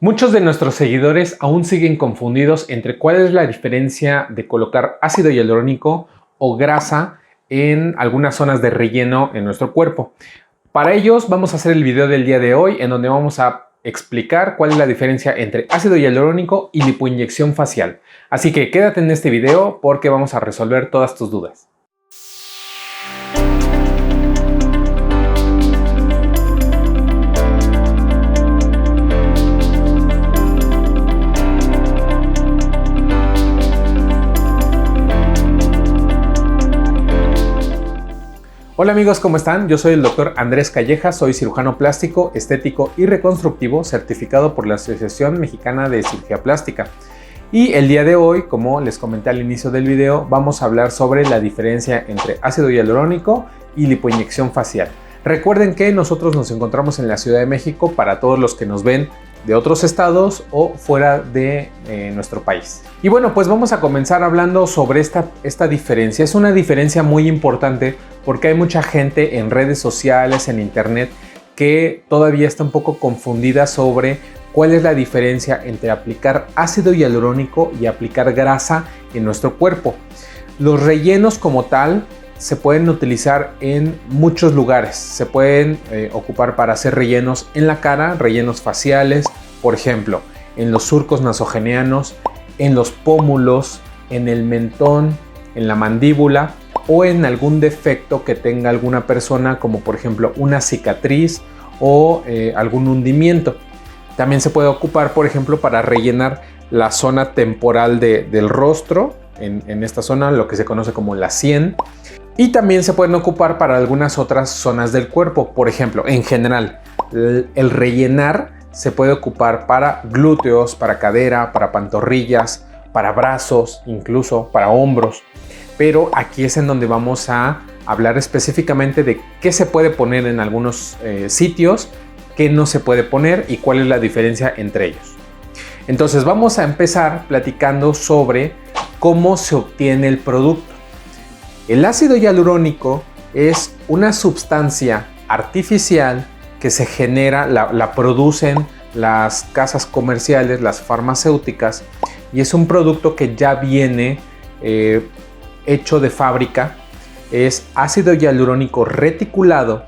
Muchos de nuestros seguidores aún siguen confundidos entre cuál es la diferencia de colocar ácido hialurónico o grasa en algunas zonas de relleno en nuestro cuerpo. Para ellos vamos a hacer el video del día de hoy en donde vamos a explicar cuál es la diferencia entre ácido hialurónico y lipoinyección facial. Así que quédate en este video porque vamos a resolver todas tus dudas. Hola amigos, ¿cómo están? Yo soy el Dr. Andrés Calleja, soy cirujano plástico, estético y reconstructivo certificado por la Asociación Mexicana de Cirugía Plástica. Y el día de hoy, como les comenté al inicio del video, vamos a hablar sobre la diferencia entre ácido hialurónico y lipoinyección facial. Recuerden que nosotros nos encontramos en la Ciudad de México para todos los que nos ven de otros estados o fuera de nuestro país. Y bueno, pues vamos a comenzar hablando sobre esta diferencia. Es una diferencia muy importante porque hay mucha gente en redes sociales, en internet, que todavía está un poco confundida sobre cuál es la diferencia entre aplicar ácido hialurónico y aplicar grasa en nuestro cuerpo. Los rellenos como tal se pueden utilizar en muchos lugares. Se pueden ocupar para hacer rellenos en la cara, rellenos faciales, por ejemplo, en los surcos nasogenianos, en los pómulos, en el mentón, en la mandíbula o en algún defecto que tenga alguna persona, como por ejemplo una cicatriz o algún hundimiento. También se puede ocupar, por ejemplo, para rellenar la zona temporal del rostro, en esta zona, lo que se conoce como la sien. Y también se pueden ocupar para algunas otras zonas del cuerpo. Por ejemplo, en general, el rellenar se puede ocupar para glúteos, para cadera, para pantorrillas, para brazos, incluso para hombros. Pero aquí es en donde vamos a hablar específicamente de qué se puede poner en algunos sitios, qué no se puede poner y cuál es la diferencia entre ellos. Entonces vamos a empezar platicando sobre cómo se obtiene el producto. El ácido hialurónico es una sustancia artificial que se genera, la producen las casas comerciales, las farmacéuticas, y es un producto que ya viene hecho de fábrica. Es ácido hialurónico reticulado,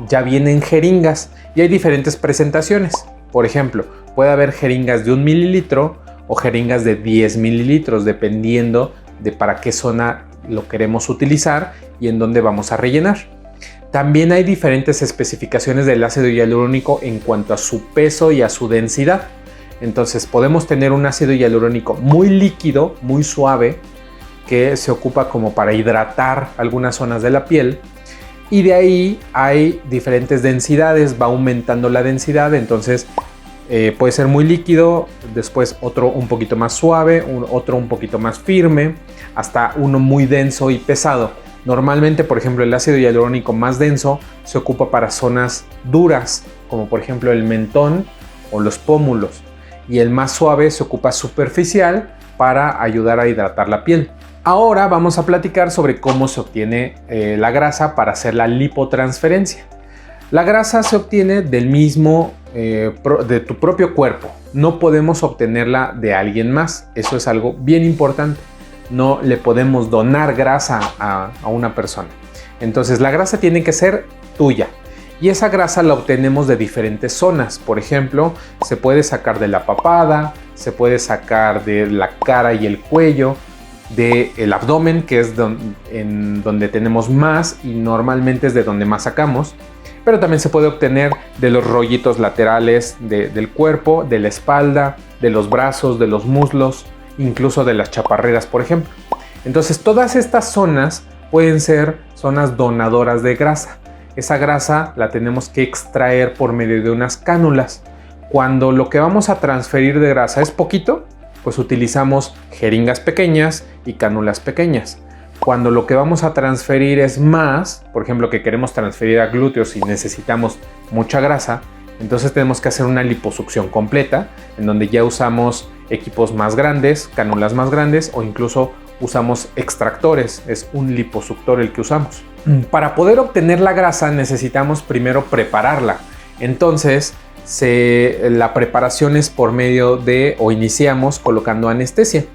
ya viene en jeringas y hay diferentes presentaciones. Por ejemplo, puede haber jeringas de 1 mililitro o jeringas de 10 mililitros, dependiendo de para qué zona lo queremos utilizar y en dónde vamos a rellenar. También hay diferentes especificaciones del ácido hialurónico en cuanto a su peso y a su densidad. Entonces podemos tener un ácido hialurónico muy líquido, muy suave, que se ocupa como para hidratar algunas zonas de la piel, y de ahí hay diferentes densidades, va aumentando la densidad. Entonces puede ser muy líquido, después otro un poquito más suave, otro un poquito más firme, hasta uno muy denso y pesado. Normalmente, por ejemplo, el ácido hialurónico más denso se ocupa para zonas duras, como por ejemplo el mentón o los pómulos, y el más suave se ocupa superficial para ayudar a hidratar la piel. Ahora vamos a platicar sobre cómo se obtiene la grasa para hacer la lipotransferencia. La grasa se obtiene del mismo, de tu propio cuerpo. No podemos obtenerla de alguien más. Eso es algo bien importante. No le podemos donar grasa a una persona. Entonces la grasa tiene que ser tuya. Y esa grasa la obtenemos de diferentes zonas. Por ejemplo, se puede sacar de la papada, se puede sacar de la cara y el cuello, del abdomen, que es en donde tenemos más y normalmente es de donde más sacamos. Pero también se puede obtener de los rollitos laterales del cuerpo, de la espalda, de los brazos, de los muslos, incluso de las chaparreras, por ejemplo. Entonces todas estas zonas pueden ser zonas donadoras de grasa. Esa grasa la tenemos que extraer por medio de unas cánulas. Cuando lo que vamos a transferir de grasa es poquito, pues utilizamos jeringas pequeñas y cánulas pequeñas. Cuando lo que vamos a transferir es más, por ejemplo, que queremos transferir a glúteos y necesitamos mucha grasa, entonces tenemos que hacer una liposucción completa, en donde ya usamos equipos más grandes, cánulas más grandes, o incluso usamos extractores. Es un liposuctor el que usamos. Para poder obtener la grasa necesitamos primero prepararla. Entonces la preparación es por medio de, o iniciamos colocando anestesia.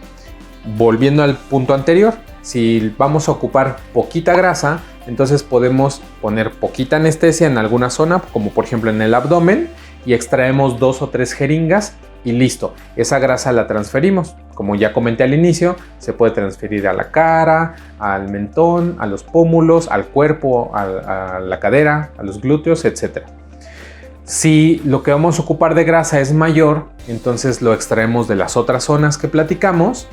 Volviendo al punto anterior, si vamos a ocupar poquita grasa, entonces podemos poner poquita anestesia en alguna zona, como por ejemplo en el abdomen, y extraemos 2 o 3 jeringas y listo, esa grasa la transferimos. Como ya comenté al inicio, se puede transferir a la cara, al mentón, a los pómulos, al cuerpo, a la cadera, a los glúteos, etc. Si lo que vamos a ocupar de grasa es mayor, entonces lo extraemos de las otras zonas que platicamos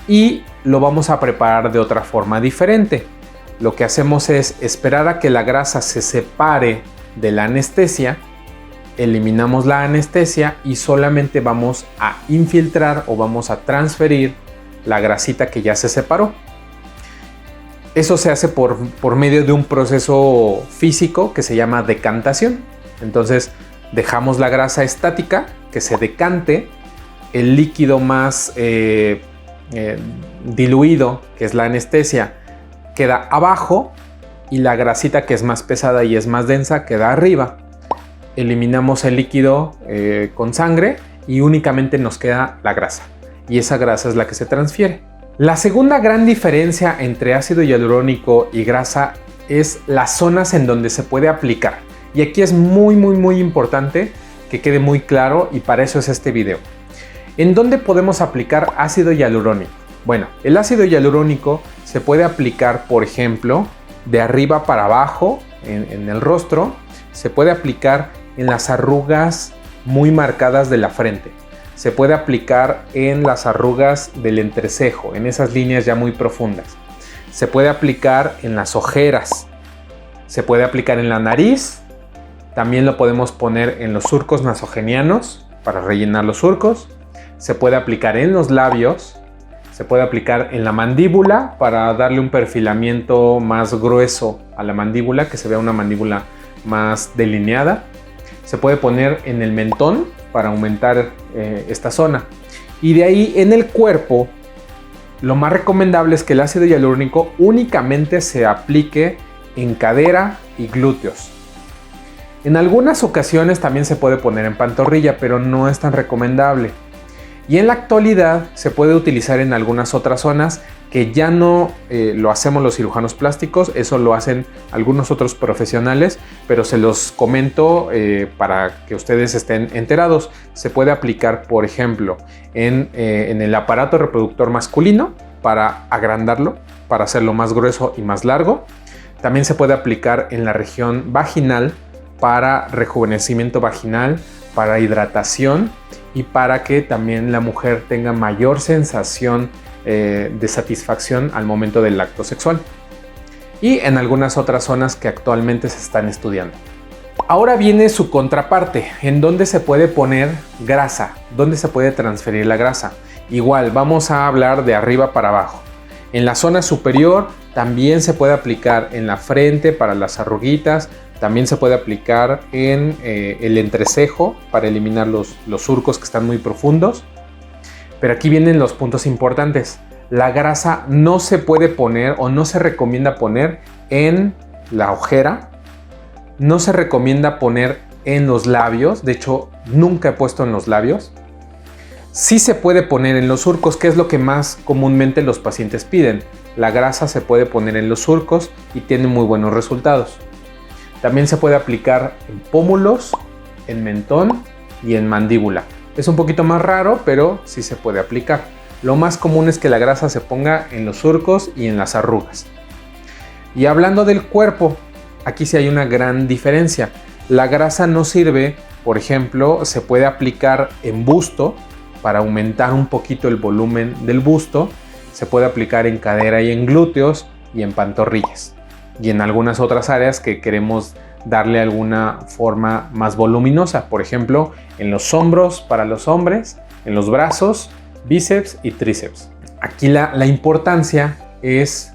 y lo vamos a preparar de otra forma diferente. Lo que hacemos es esperar a que la grasa se separe de la anestesia, eliminamos la anestesia y solamente vamos a infiltrar o vamos a transferir la grasita que ya se separó. Eso se hace por medio de un proceso físico que se llama decantación. Entonces dejamos la grasa estática, que se decante, el líquido más diluido, que es la anestesia, queda abajo y la grasita, que es más pesada y es más densa, queda arriba. Eliminamos el líquido con sangre y únicamente nos queda la grasa, y esa grasa es la que se transfiere. La segunda gran diferencia entre ácido hialurónico y grasa es las zonas en donde se puede aplicar, y aquí es muy importante que quede muy claro, y para eso es este video. ¿En dónde podemos aplicar ácido hialurónico? Bueno, el ácido hialurónico se puede aplicar, por ejemplo, de arriba para abajo en el rostro. Se puede aplicar en las arrugas muy marcadas de la frente. Se puede aplicar en las arrugas del entrecejo, en esas líneas ya muy profundas. Se puede aplicar en las ojeras. Se puede aplicar en la nariz. También lo podemos poner en los surcos nasogenianos para rellenar los surcos. Se puede aplicar en los labios. Se puede aplicar en la mandíbula para darle un perfilamiento más grueso a la mandíbula, que se vea una mandíbula más delineada. Se puede poner en el mentón para aumentar esta zona. Y de ahí en el cuerpo, lo más recomendable es que el ácido hialurónico únicamente se aplique en cadera y glúteos. En algunas ocasiones también se puede poner en pantorrilla, pero no es tan recomendable. Y en la actualidad se puede utilizar en algunas otras zonas que ya no lo hacemos los cirujanos plásticos, eso lo hacen algunos otros profesionales, pero se los comento para que ustedes estén enterados. Se puede aplicar, por ejemplo, en el aparato reproductor masculino para agrandarlo, para hacerlo más grueso y más largo. También se puede aplicar en la región vaginal para rejuvenecimiento vaginal, para hidratación y para que también la mujer tenga mayor sensación de satisfacción al momento del acto sexual, y en algunas otras zonas que actualmente se están estudiando. Ahora viene su contraparte, en donde se puede poner grasa, donde se puede transferir la grasa. Igual vamos a hablar de arriba para abajo. En la zona superior también se puede aplicar en la frente para las arruguitas, también se puede aplicar en el entrecejo para eliminar los surcos que están muy profundos. Pero aquí vienen los puntos importantes. La grasa no se puede poner o no se recomienda poner en la ojera. No se recomienda poner en los labios. De hecho, nunca he puesto en los labios. Sí se puede poner en los surcos, que es lo que más comúnmente los pacientes piden. La grasa se puede poner en los surcos y tiene muy buenos resultados. También se puede aplicar en pómulos, en mentón y en mandíbula. Es un poquito más raro, pero sí se puede aplicar. Lo más común es que la grasa se ponga en los surcos y en las arrugas. Y hablando del cuerpo, aquí sí hay una gran diferencia. La grasa no sirve, por ejemplo, se puede aplicar en busto para aumentar un poquito el volumen del busto. Se puede aplicar en cadera y en glúteos y en pantorrillas. Y en algunas otras áreas que queremos darle alguna forma más voluminosa, por ejemplo, en los hombros para los hombres, en los brazos, bíceps y tríceps. Aquí la importancia es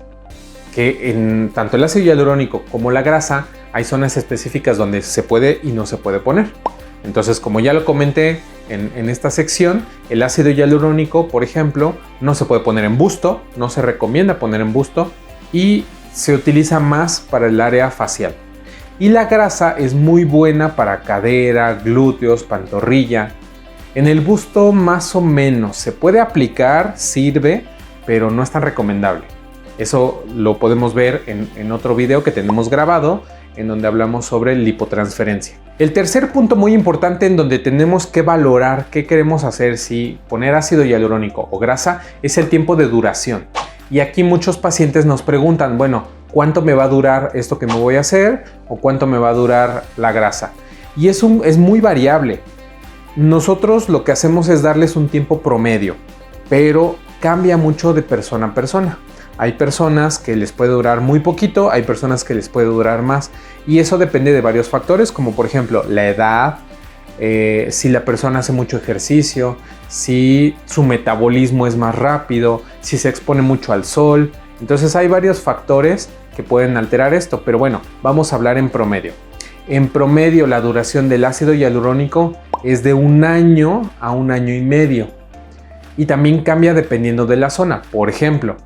que en tanto el ácido hialurónico como la grasa hay zonas específicas donde se puede y no se puede poner. Entonces, como ya lo comenté en esta sección, el ácido hialurónico, por ejemplo, no se puede poner en busto, no se recomienda poner en busto y se utiliza más para el área facial. Y la grasa es muy buena para cadera, glúteos, pantorrilla. En el busto más o menos se puede aplicar, sirve, pero no es tan recomendable. Eso lo podemos ver en otro video que tenemos grabado, en donde hablamos sobre lipotransferencia. El tercer punto muy importante en donde tenemos que valorar qué queremos hacer, si poner ácido hialurónico o grasa, es el tiempo de duración. Y aquí muchos pacientes nos preguntan, bueno, ¿cuánto me va a durar esto que me voy a hacer? ¿O cuánto me va a durar la grasa? Y es muy variable. Nosotros lo que hacemos es darles un tiempo promedio, pero cambia mucho de persona a persona. Hay personas que les puede durar muy poquito, hay personas que les puede durar más, y eso depende de varios factores, como por ejemplo la edad, si la persona hace mucho ejercicio, si su metabolismo es más rápido, si se expone mucho al sol. Entonces hay varios factores que pueden alterar esto, pero bueno, vamos a hablar en promedio. En promedio, la duración del ácido hialurónico es de 1 año a 1 año y medio, y también cambia dependiendo de la zona. Por ejemplo,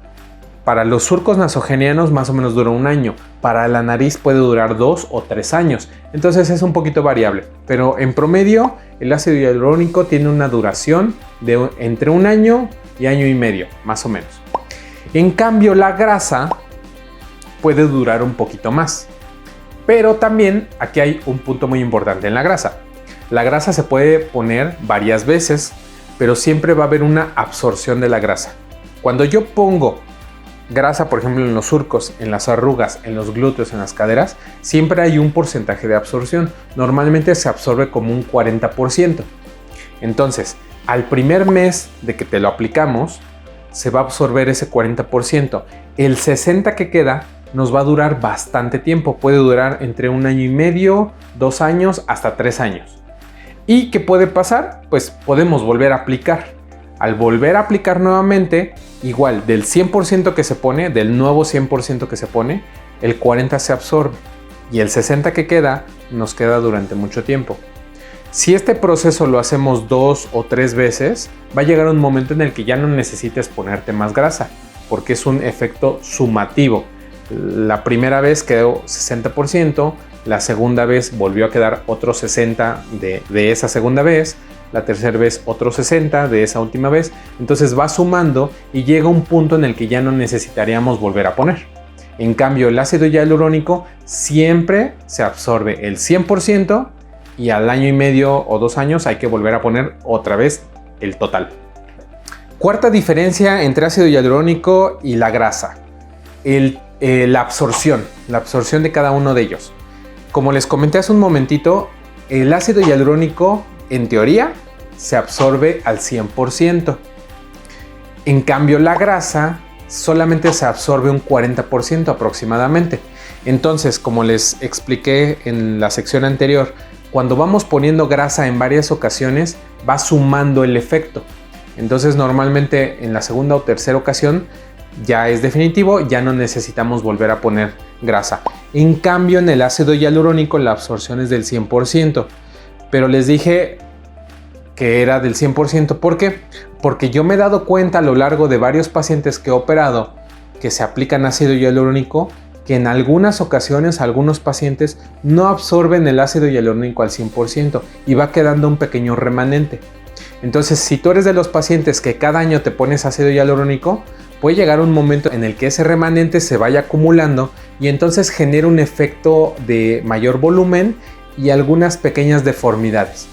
para los surcos nasogenianos más o menos dura 1 año, para la nariz puede durar 2 o 3 años, entonces es un poquito variable, pero en promedio el ácido hialurónico tiene una duración de entre 1 año y año y medio, más o menos. En cambio, la grasa puede durar un poquito más, pero también aquí hay un punto muy importante en la grasa. La grasa se puede poner varias veces, pero siempre va a haber una absorción de la grasa. Cuando yo pongo grasa, por ejemplo, en los surcos, en las arrugas, en los glúteos, en las caderas, siempre hay un porcentaje de absorción. Normalmente se absorbe como un 40%. Entonces, al primer mes de que te lo aplicamos, se va a absorber ese 40%. El 60% que queda nos va a durar bastante tiempo. Puede durar entre 1 año y medio, 2 años, hasta 3 años. ¿Y qué puede pasar? Pues podemos volver a aplicar. Al volver a aplicar nuevamente, igual del 100% que se pone, del nuevo 100% que se pone, el 40% se absorbe y el 60% que queda nos queda durante mucho tiempo. Si este proceso lo hacemos 2 o 3 veces, va a llegar un momento en el que ya no necesites ponerte más grasa, porque es un efecto sumativo. La primera vez quedó 60%, la segunda vez volvió a quedar otro 60% de esa segunda vez, la tercera vez otro 60% de esa última vez, entonces va sumando y llega un punto en el que ya no necesitaríamos volver a poner. En cambio, el ácido hialurónico siempre se absorbe el 100% y al año y medio o 2 años hay que volver a poner otra vez el total. Cuarta diferencia entre ácido hialurónico y la grasa, la absorción de cada uno de ellos. Como les comenté hace un momentito, el ácido hialurónico en teoría se absorbe al 100%. En cambio, la grasa solamente se absorbe un 40% aproximadamente. Entonces, como les expliqué en la sección anterior, cuando vamos poniendo grasa en varias ocasiones, va sumando el efecto. Entonces, normalmente en la segunda o tercera ocasión ya es definitivo, ya no necesitamos volver a poner grasa. En cambio, en el ácido hialurónico la absorción es del 100%. Pero les dije que era del 100%. ¿Por qué? Porque yo me he dado cuenta a lo largo de varios pacientes que he operado que se aplican ácido hialurónico, que en algunas ocasiones algunos pacientes no absorben el ácido hialurónico al 100% y va quedando un pequeño remanente. Entonces, si tú eres de los pacientes que cada año te pones ácido hialurónico, puede llegar un momento en el que ese remanente se vaya acumulando y entonces genera un efecto de mayor volumen y algunas pequeñas deformidades.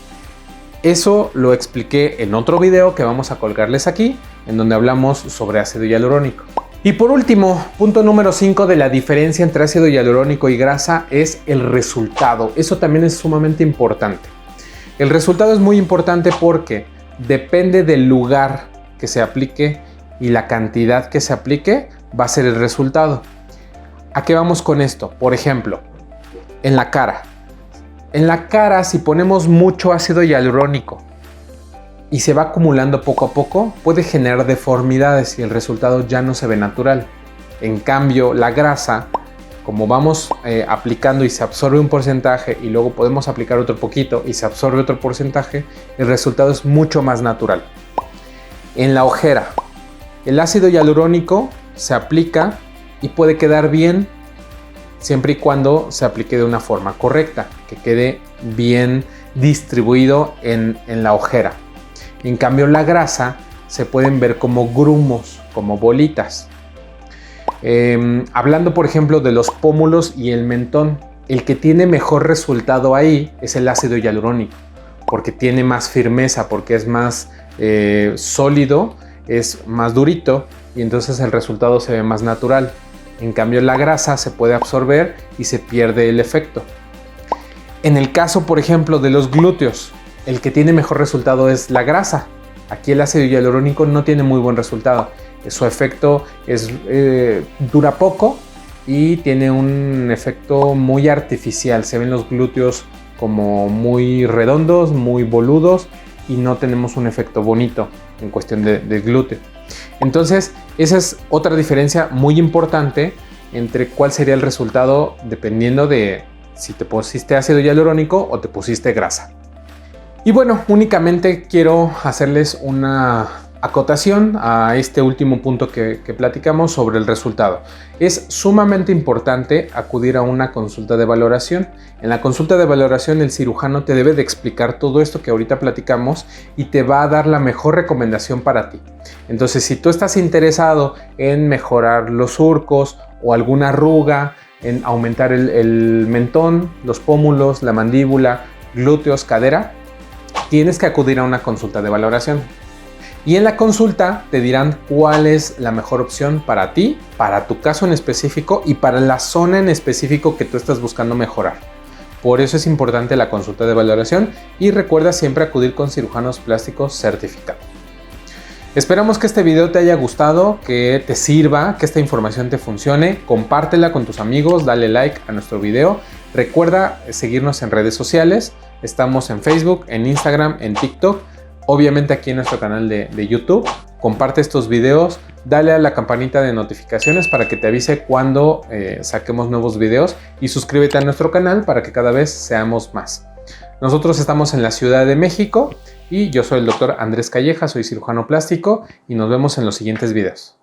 Eso lo expliqué en otro video que vamos a colgarles aquí, en donde hablamos sobre ácido hialurónico. Y por último, punto número 5 de la diferencia entre ácido hialurónico y grasa es el resultado. Eso también es sumamente importante. El resultado es muy importante porque depende del lugar que se aplique y la cantidad que se aplique va a ser el resultado. ¿A qué vamos con esto? Por ejemplo, en la cara. En la cara, si ponemos mucho ácido hialurónico y se va acumulando poco a poco, puede generar deformidades y el resultado ya no se ve natural. En cambio, la grasa, como vamos aplicando y se absorbe un porcentaje y luego podemos aplicar otro poquito y se absorbe otro porcentaje, el resultado es mucho más natural. En la ojera, el ácido hialurónico se aplica y puede quedar bien, siempre y cuando se aplique de una forma correcta, que quede bien distribuido en la ojera. En cambio, la grasa se pueden ver como grumos, como bolitas. Hablando, por ejemplo, de los pómulos y el mentón, el que tiene mejor resultado ahí es el ácido hialurónico, porque tiene más firmeza, porque es más sólido, es más durito y entonces el resultado se ve más natural. En cambio, la grasa se puede absorber y se pierde el efecto. En el caso, por ejemplo, de los glúteos, el que tiene mejor resultado es la grasa. Aquí el ácido hialurónico no tiene muy buen resultado. Su efecto dura poco y tiene un efecto muy artificial. Se ven los glúteos como muy redondos, muy boludos y no tenemos un efecto bonito en cuestión de glúteo. Entonces, esa es otra diferencia muy importante entre cuál sería el resultado dependiendo de si te pusiste ácido hialurónico o te pusiste grasa. Y bueno, únicamente quiero hacerles una acotación a este último punto que platicamos sobre el resultado. Es sumamente importante acudir a una consulta de valoración. En la consulta de valoración el cirujano te debe de explicar todo esto que ahorita platicamos y te va a dar la mejor recomendación para ti. Entonces, si tú estás interesado en mejorar los surcos o alguna arruga, en aumentar el mentón, los pómulos, la mandíbula, glúteos, cadera, tienes que acudir a una consulta de valoración. Y en la consulta te dirán cuál es la mejor opción para ti, para tu caso en específico y para la zona en específico que tú estás buscando mejorar. Por eso es importante la consulta de valoración y recuerda siempre acudir con cirujanos plásticos certificados. Esperamos que este video te haya gustado, que te sirva, que esta información te funcione. Compártela con tus amigos, dale like a nuestro video. Recuerda seguirnos en redes sociales. Estamos en Facebook, en Instagram, en TikTok. Obviamente aquí en nuestro canal de YouTube. Comparte estos videos, dale a la campanita de notificaciones para que te avise cuando saquemos nuevos videos y suscríbete a nuestro canal para que cada vez seamos más. Nosotros estamos en la Ciudad de México y yo soy el doctor Andrés Calleja, soy cirujano plástico y nos vemos en los siguientes videos.